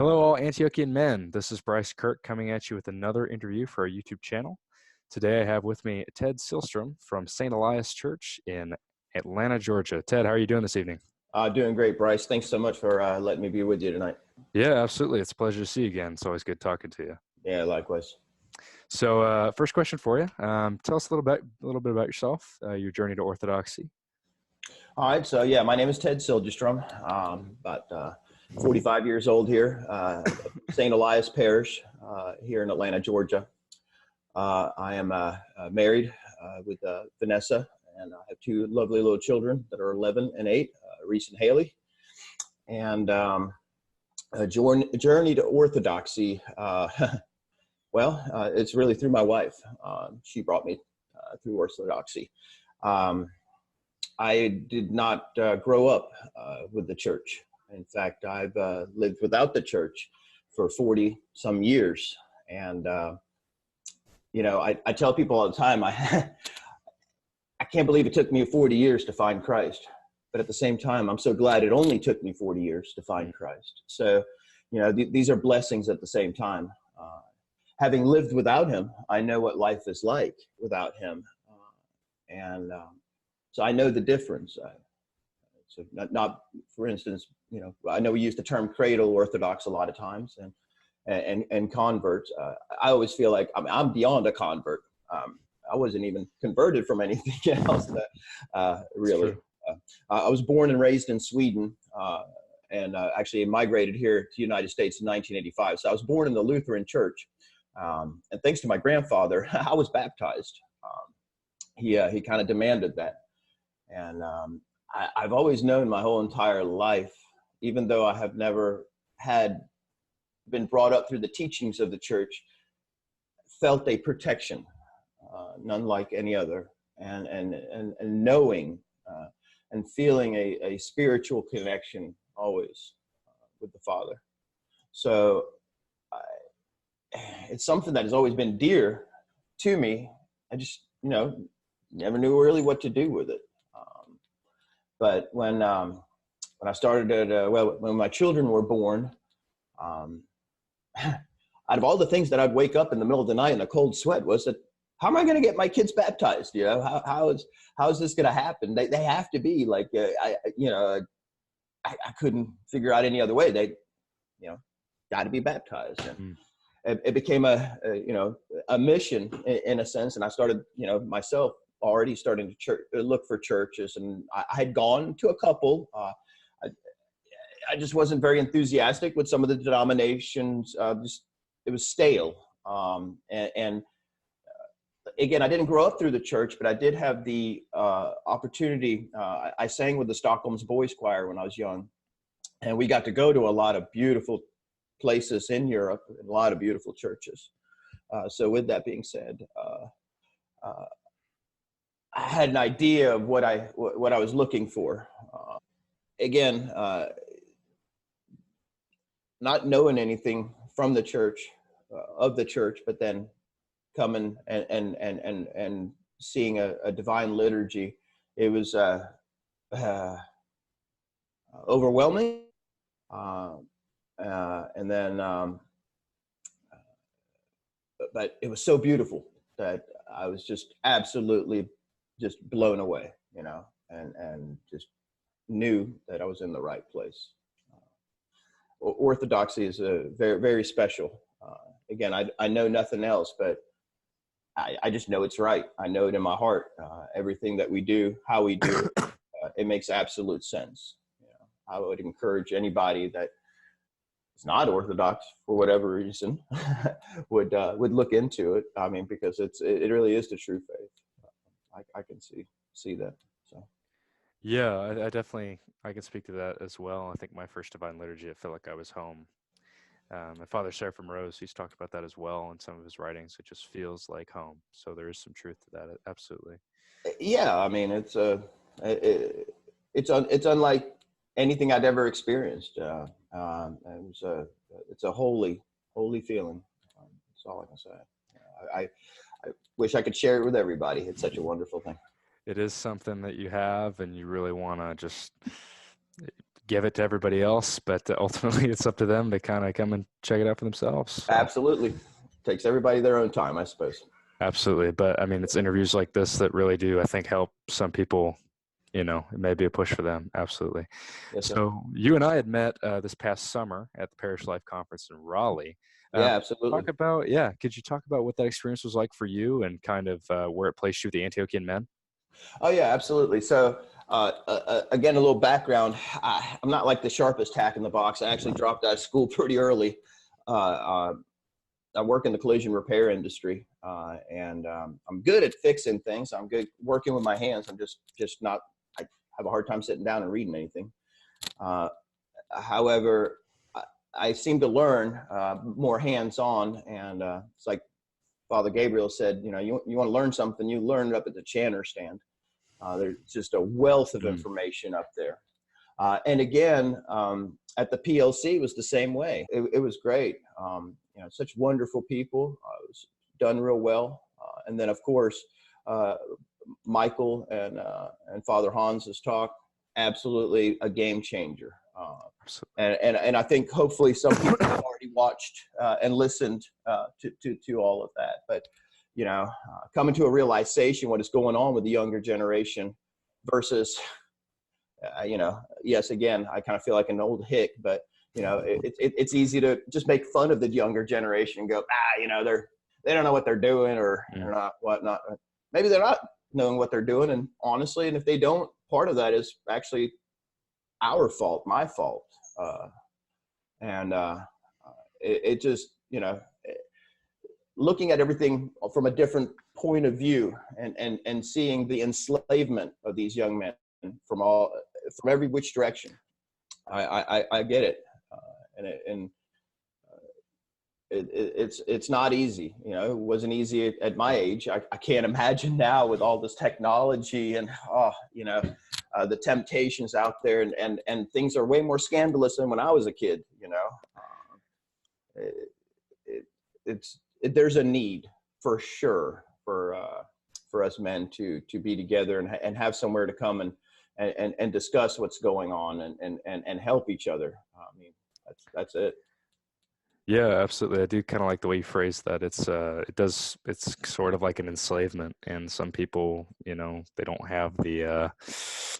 Hello, all Antiochian men. This is Bryce Kirk coming at you with another interview for our YouTube channel. Today I have with me Ted Siljestrom from St. Elias Church in Atlanta, Georgia. Ted, how are you doing this evening? Doing great, Bryce. Thanks so much for letting me be with you tonight. Yeah, absolutely. It's a pleasure to see you again. It's always good talking to you. Yeah, likewise. So first question for you. Tell us a little bit about yourself, your journey to Orthodoxy. All right, so yeah, my name is Ted Siljestrom. About 45 years old here, St. Elias Parish here in Atlanta, Georgia. I am married with Vanessa, and I have two lovely little children that are 11 and 8, Reese and Haley. And a journey to Orthodoxy, it's really through my wife. She brought me through Orthodoxy. I did not grow up with the church. In fact, I've lived without the church for 40 some years. And, I tell people all the time, I can't believe it took me 40 years to find Christ. But at the same time, I'm so glad it only took me 40 years to find Christ. So, these are blessings at the same time. Having lived without him, I know what life is like without him. So I know the difference. So not for instance, I know we use the term cradle Orthodox a lot of times, and converts. I always feel like I'm beyond a convert. I wasn't even converted from anything else, really. I was born and raised in Sweden, and actually migrated here to the United States in 1985. So I was born in the Lutheran Church, and thanks to my grandfather, I was baptized. He kind of demanded that. And I've always known my whole entire life, even though I have never been brought up through the teachings of the church, felt a protection, none like any other, and knowing and feeling a spiritual connection always with the Father. So it's something that has always been dear to me. I just, never knew really what to do with it. But when I started when my children were born, out of all the things that I'd wake up in the middle of the night in a cold sweat was that, how am I going to get my kids baptized? How is this going to happen? They have to be like, I couldn't figure out any other way. They, got to be baptized. And it became a mission in a sense. And I started, myself already starting to look for churches, and I had gone to a couple. I just wasn't very enthusiastic with some of the denominations. It was stale. And again, I didn't grow up through the church, but I did have the opportunity. I sang with the Stockholm's Boys Choir when I was young, and we got to go to a lot of beautiful places in Europe and a lot of beautiful churches. So with that being said, I had an idea of what I was looking for. Again, not knowing anything from the church, of the church, but then coming and seeing a divine liturgy, it was overwhelming. And then, but it was so beautiful that I was just absolutely just blown away, and just knew that I was in the right place. Orthodoxy is a very, very special. Again, I know nothing else, but I just know it's right. I know it in my heart. Everything that we do, how we do it, it makes absolute sense. I would encourage anybody that is not Orthodox for whatever reason would look into it. I mean, because it really is the true faith. I can see that. So. Yeah, I definitely, I can speak to that as well. I think my first Divine Liturgy, I felt like I was home. My father, Seraphim Rose, he's talked about that as well in some of his writings. It just feels like home. So there is some truth to that. Absolutely. Yeah, I mean, it's unlike anything I'd ever experienced. It's a holy feeling. That's all I can say. I wish I could share it with everybody. It's such a wonderful thing. It is something that you have, and you really want to just give it to everybody else, but ultimately it's up to them to kind of come and check it out for themselves. So. Absolutely. Takes everybody their own time, I suppose. Absolutely. But I mean, it's interviews like this that really do, I think, help some people. It may be a push for them. Absolutely. Yes, sir. So you and I had met this past summer at the Parish Life Conference in Raleigh. Yeah, absolutely. Could you talk about what that experience was like for you and kind of where it placed you with the Antiochian Men? Oh yeah, absolutely. So again, a little background. I'm not like the sharpest tack in the box. I actually dropped out of school pretty early. I work in the collision repair industry, and I'm good at fixing things. I'm good working with my hands. I'm just not. I have a hard time sitting down and reading anything. However, I seem to learn more hands-on, and it's like Father Gabriel said. You want to learn something, you learn it up at the Chanter stand. There's just a wealth of information up there. And again, at the PLC was the same way. It was great. Such wonderful people. It was done real well. And then, of course, Michael and Father Hans's talk, absolutely a game changer. And I think hopefully some people have already watched and listened to all of that. But coming to a realization what is going on with the younger generation versus, yes, again, I kind of feel like an old hick, but it's easy to just make fun of the younger generation and go, they don't know what they're doing or not whatnot. Maybe they're not knowing what they're doing, and honestly, and if they don't, part of that is actually our fault, my fault, it just looking at everything from a different point of view and seeing the enslavement of these young men from every which direction. I get it. It's not easy. It wasn't easy at my age. I can't imagine now with all this technology and, the temptations out there and things are way more scandalous than when I was a kid, there's a need for sure for us men to be together and have somewhere to come and discuss what's going on and help each other. I mean, that's it. Yeah, absolutely. I do kind of like the way you phrase that. It's sort of like an enslavement, and some people, they don't have the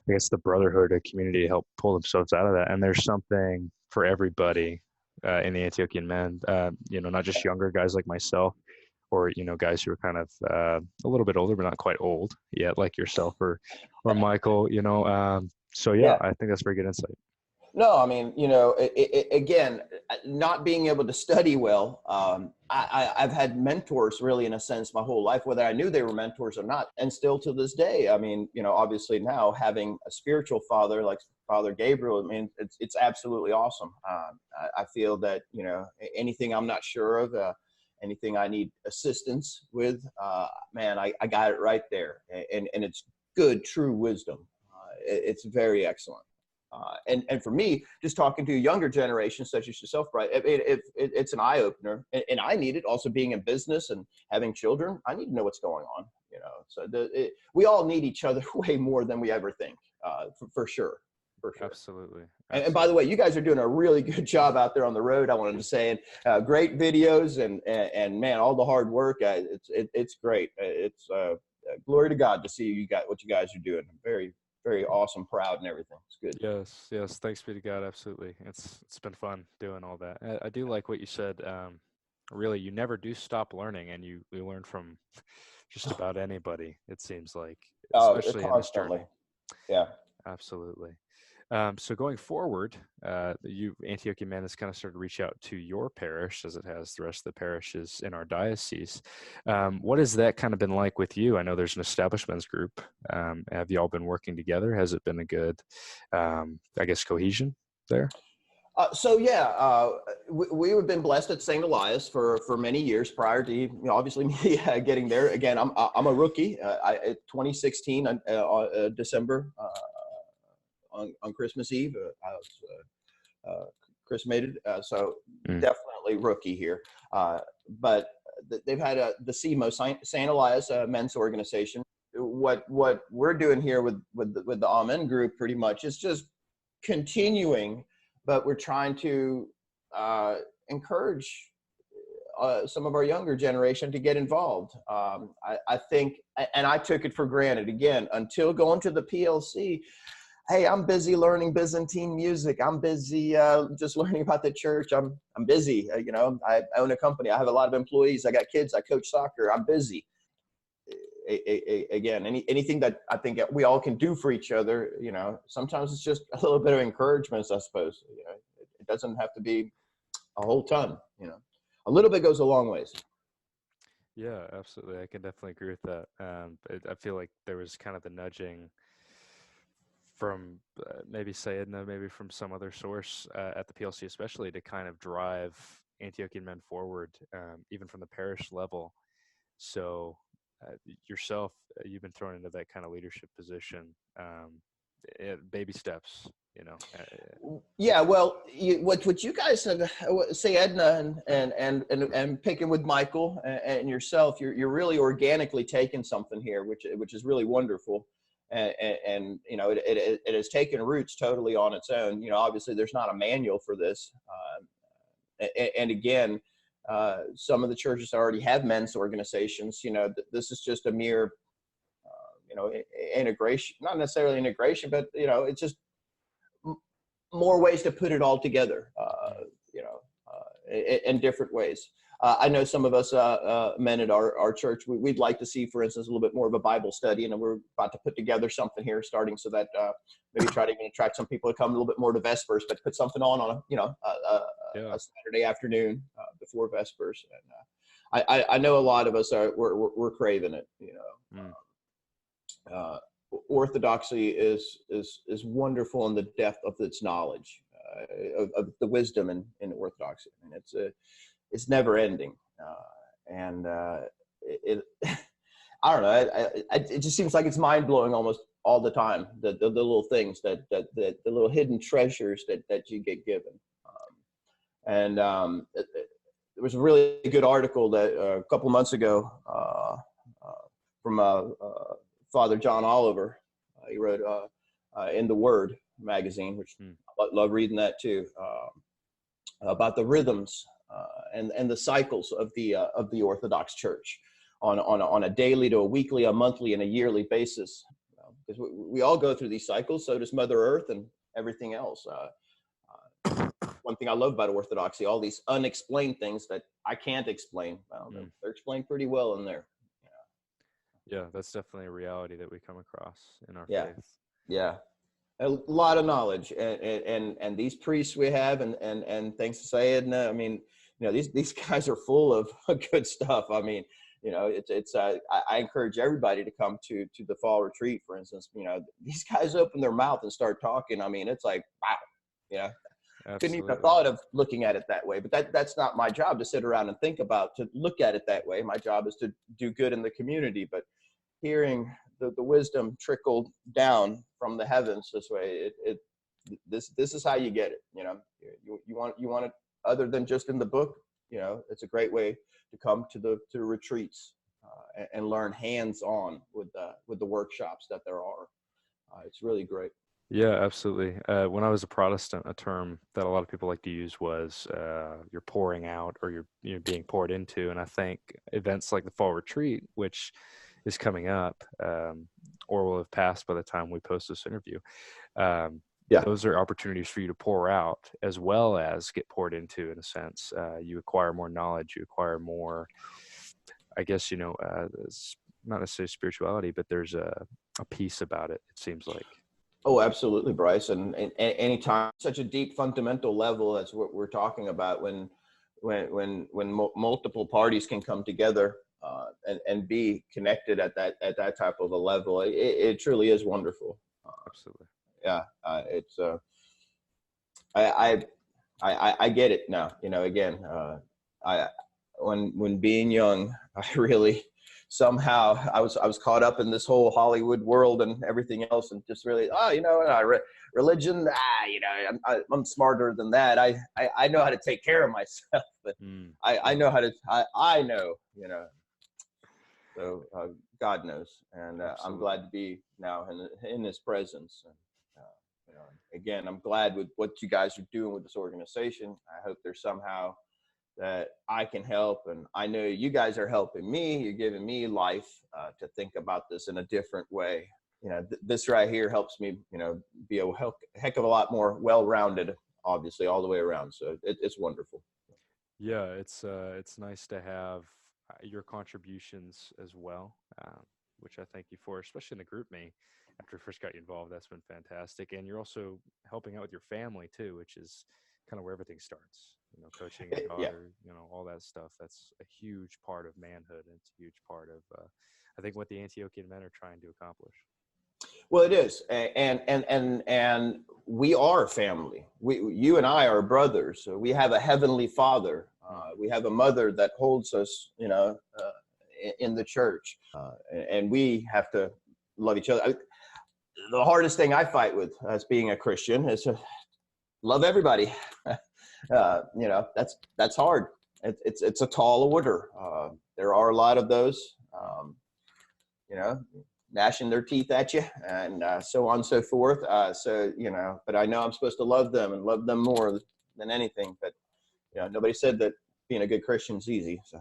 the brotherhood or community to help pull themselves out of that. And there's something for everybody in the Antiochian Men. Not just younger guys like myself, or guys who are kind of a little bit older but not quite old yet, like yourself or Michael. So yeah, I think that's very good insight. No, I mean, again, not being able to study well, I've had mentors really in a sense my whole life, whether I knew they were mentors or not. And still to this day, I mean, obviously now having a spiritual father like Father Gabriel, I mean, it's absolutely awesome. I feel that, anything I'm not sure of, anything I need assistance with, man, I got it right there. And it's good, true wisdom. It's very excellent. And for me, just talking to a younger generation such as yourself, Brian, it's an eye opener, and I need it. Also, being in business and having children, I need to know what's going on. So we all need each other way more than we ever think, for sure. For sure. Absolutely. And by the way, you guys are doing a really good job out there on the road. I wanted to say, and great videos, and man, all the hard work. It's great. It's glory to God to see what you guys are doing. Very, very awesome, proud, and everything. It's good. Yes. Thanks be to God. Absolutely. It's been fun doing all that. I do like what you said. Really, you never do stop learning, and you learn from just about anybody. It seems like, especially in this journey. Yeah. Absolutely. So going forward, Antiochian Men has kind of started to reach out to your parish as it has the rest of the parishes in our diocese. What has that kind of been like with you? I know there's an establishments group. Have you all been working together? Has it been a good, cohesion there? We have been blessed at St. Elias for many years prior to obviously me getting there. Again, I'm a rookie. 2016 December. On Christmas Eve, I was chrismated, so definitely rookie here. But they've had the CMO, St. Elias Men's Organization. What we're doing here with the Amen group pretty much is just continuing, but we're trying to encourage some of our younger generation to get involved. I think, and I took it for granted again, until going to the PLC. Hey, I'm busy learning Byzantine music. I'm busy just learning about the church. I'm busy. I own a company. I have a lot of employees. I got kids. I coach soccer. I'm busy. Again, anything that I think we all can do for each other, sometimes it's just a little bit of encouragement, I suppose. It doesn't have to be a whole ton. A little bit goes a long ways. Yeah, absolutely. I can definitely agree with that. I feel like there was kind of the nudging from maybe Sayedna, maybe from some other source at the PLC, especially to kind of drive Antiochian Men forward, even from the parish level. So yourself, you've been thrown into that kind of leadership position, baby steps, Yeah, well, what you guys have, say Edna and picking with Michael and yourself, you're really organically taking something here, which is really wonderful, and it has taken roots totally on its own. Obviously there's not a manual for this, and again, some of the churches already have men's organizations. This is just a mere, integration, not necessarily integration, but it's just more ways to put it all together, in different ways. I know some of us men at our church, we'd like to see, for instance, a little bit more of a Bible study, and we're about to put together something here starting so that maybe try to even attract some people to come a little bit more to Vespers, but put something on a Saturday afternoon before Vespers. And I know a lot of us we're craving it. Orthodoxy is wonderful in the depth of its knowledge, of the wisdom in Orthodoxy. I mean, it's never ending, and it I don't know. It just seems like it's mind blowing almost all the time. The little things that the little hidden treasures that you get given, there was a really good article that a couple months ago from Father John Oliver. He wrote in the Word magazine, which I love reading that too, about the rhythms and the cycles of the Orthodox Church on a daily to a weekly, a monthly, and a yearly basis. Because we all go through these cycles. So does Mother Earth and everything else. One thing I love about Orthodoxy, all these unexplained things that I can't explain. Well, they're explained pretty well in there. Yeah, that's definitely a reality that we come across in our faith. Yeah, a lot of knowledge, and these priests we have, and thanks to Sayedna, I mean, these guys are full of good stuff. I mean, I encourage everybody to come to the fall retreat, for instance. These guys open their mouth and start talking. I mean, it's like, wow, couldn't even have thought of looking at it that way. But that's not my job to sit around and think about, to look at it that way. My job is to do good in the community. But hearing the wisdom trickled down from the heavens this way, this is how you get it. You want it other than just in the book. It's a great way to come to the retreats and learn hands-on with the workshops that there are. It's really great. Yeah, absolutely. When I was a Protestant, a term that a lot of people like to use was you're pouring out, or you're being poured into. And I think events like the fall retreat, which is coming up, or will have passed by the time we post this interview, those are opportunities for you to pour out as well as get poured into, in a sense. You acquire more knowledge, you acquire more, I guess, not necessarily spirituality, but there's a peace about it, it seems like. Oh, absolutely, Bryce. And anytime such a deep fundamental level, that's what we're talking about, when multiple parties can come together and be connected at that type of a level, it truly is wonderful. Absolutely. Yeah, it's I get it now. Again, when being young, I really somehow I was caught up in this whole Hollywood world and everything else, and just really religion. I'm smarter than that. I know how to take care of myself, but I know how to. I know. So God knows, and I'm glad to be now in His presence. And, again, I'm glad with what you guys are doing with this organization. I hope there's somehow that I can help, and I know you guys are helping me. You're giving me life to think about this in a different way. This right here helps me, be a heck of a lot more well-rounded, obviously, all the way around. So it's wonderful. Yeah, it's nice to have your contributions as well, which I thank you for, especially in the group me. After I first got you involved, that's been fantastic, and you're also helping out with your family too, which is kind of where everything starts. Coaching your Yeah. daughter, all that stuff. That's a huge part of manhood, and it's a huge part of, I think, what the Antiochian men are trying to accomplish. Well, it is, and we are family. You and I are brothers. So we have a heavenly Father. We have a mother that holds us, in the church, and we have to love each other. The hardest thing I fight with as being a Christian is to love everybody. That's hard. It's a tall order. There are a lot of those. Gnashing their teeth at you, and so on and so forth. But I know I'm supposed to love them and love them more than anything. But nobody said that being a good Christian is easy. So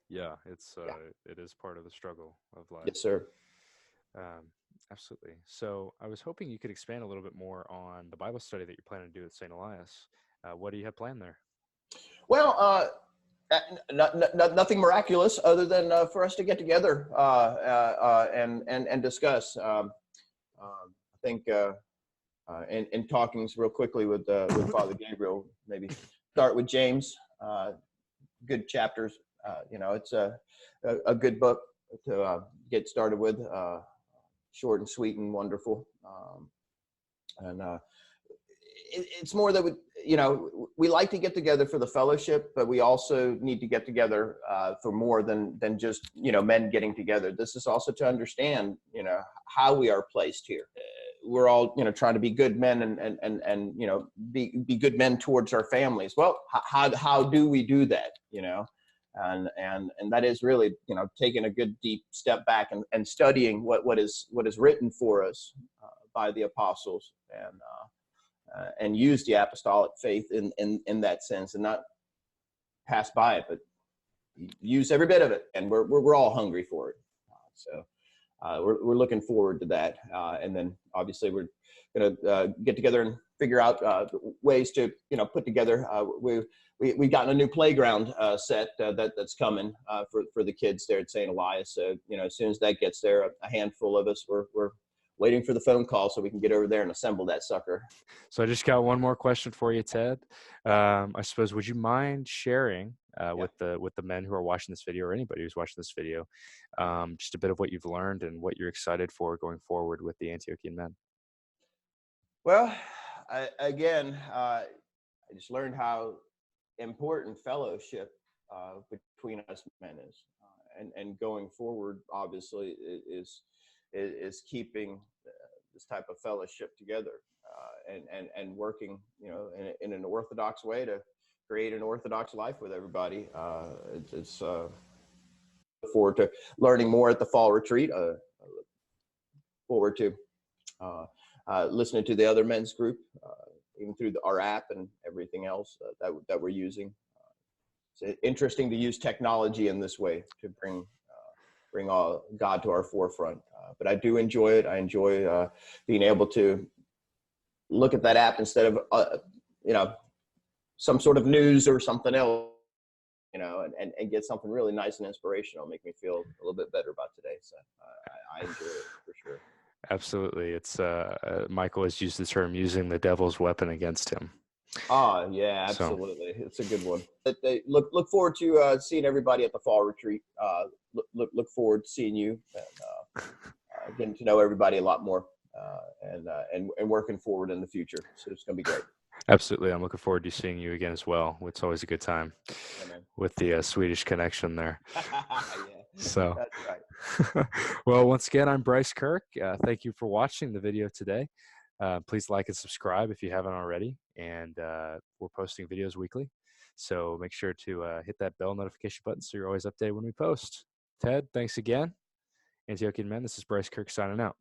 yeah, it is part of the struggle of life. Yes, sir. Absolutely. So I was hoping you could expand a little bit more on the Bible study that you're planning to do at St. Elias. What do you have planned there? Well, nothing miraculous other than for us to get together and discuss. I think in talkings real quickly with Father Gabriel, maybe start with James. Good chapters. It's a good book to get started with. Short and sweet and wonderful. It's more that we like to get together for the fellowship, but we also need to get together for more than just men getting together. This is also to understand how we are placed here. We're all trying to be good men and be good men towards our families. Well, how do we do that? And that is really taking a good deep step back and studying what is written for us by the apostles, and use the apostolic faith in that sense, and not pass by it, but use every bit of it. And we're all hungry for it. We're looking forward to that. And then obviously we're going to get together and figure out ways to put together. We've gotten a new playground set that's coming for the kids there at St. Elias. So as soon as that gets there, a handful of us we're waiting for the phone call so we can get over there and assemble that sucker. So I just got one more question for you, Ted. I suppose, would you mind sharing with the men who are watching this video, or anybody who's watching this video, just a bit of what you've learned and what you're excited for going forward with the Antiochian Men? Well, I just learned how important fellowship between us men is, and going forward, obviously, is keeping this type of fellowship together, and working, in an Orthodox way to create an Orthodox life with everybody. It's look forward to learning more at the fall retreat. Look forward to listening to the other men's group, even through our app and everything else that we're using. It's interesting to use technology in this way to bring all God to our forefront. But I do enjoy it. I enjoy being able to look at that app instead of some sort of news or something else, and get something really nice and inspirational, make me feel a little bit better about today. So I enjoy it for sure. Absolutely. It's Michael has used the term "using the devil's weapon against him." Oh yeah, absolutely. So, it's a good one. Look forward to seeing everybody at the fall retreat. Look forward to seeing you, and getting to know everybody a lot more, and working forward in the future. So it's going to be great. Absolutely. I'm looking forward to seeing you again as well. It's always a good time with the Swedish connection there. Yeah, so that's right. Well, once again, I'm Bryce Kirk. Thank you for watching the video today. Please like and subscribe if you haven't already. And we're posting videos weekly. So make sure to hit that bell notification button so you're always updated when we post. Ted, thanks again. Antiochian Men, this is Bryce Kirk signing out.